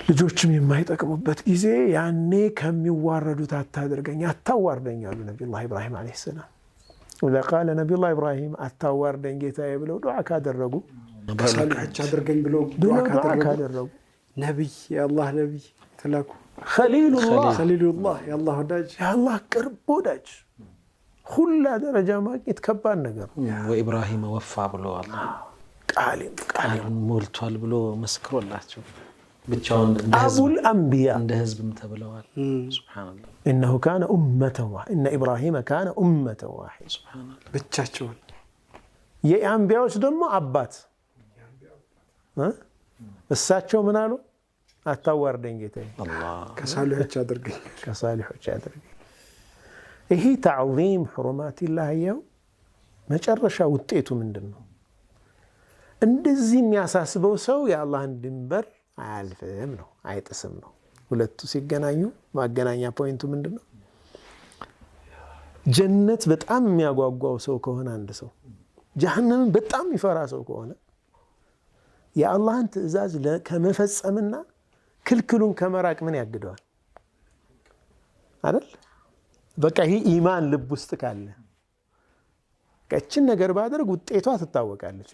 ልጆችም የማይጠቅሙበት ጊዜ ያኔ ከሚዋረዱት አታድርገኝ አታዋርደኝ አሉ ነብዩላህ ኢብራሂም አለይሂ ሰላም። وإذا قال نبي الله إبراهيم አታዋርደኝ ጌታዬ ብለው ዱዓ ካደረጉ ከሳሊሖች አድርገኝ ብለው ዱዓ ካደረጉ ነብይ የአላህ ነብይ ተላኩ ኸሊሉላህ የአላህ ወዳጅ የአላህ ቅርብ ወዳጅ ሁላ ደረጃ ማግኘት ከባድ ነገር ወኢብራሂም ወፋ ብሎ አላህ ቃልን ሞልቷል ብሎ መስክሮላቸው ብቻውን አቡል አንቢያ እንደ ህዝብም ተብለዋል። ሱብሃንአላህ إنه كان أمة واحدة إن إبراهيم كان أمة واحدة ሱብሃንአላህ ብቻቸውን የአንቢያዎች ደግሞ አባት እሳቸው ምን አሉ አታዋርደኝ ጌታዬ አላህ ከሳሊሖች አድርገኝ ከሳሊሖች አድርገኝ። ይሄ ተዕዚም ሁሩማቲላህ ያው መጨረሻ ውጤቱ ምንድነው? እንደዚህ የሚያሳስበው ሰው የአላህን ድንበር አያልፍም ነው አይጥስም ነው። ሁለቱ ሲገናኙ ማገናኛ ፖይንቱ ምንድነው? ጀነት በጣም የሚያጓጓው ሰው ከሆነ አንድ ሰው ጀሃነምን በጣም የሚፈራ ሰው ከሆነ የአላህን ትዕዛዝ ከመፈጸምና ክልክሉን ከመራቅ ምን ያግደዋል አይደል? በቃ ይሄ ኢማን ልብ ውስጥ ካለ ከችን ነገር ባደርግ ውጤቷ ትታወቃለች።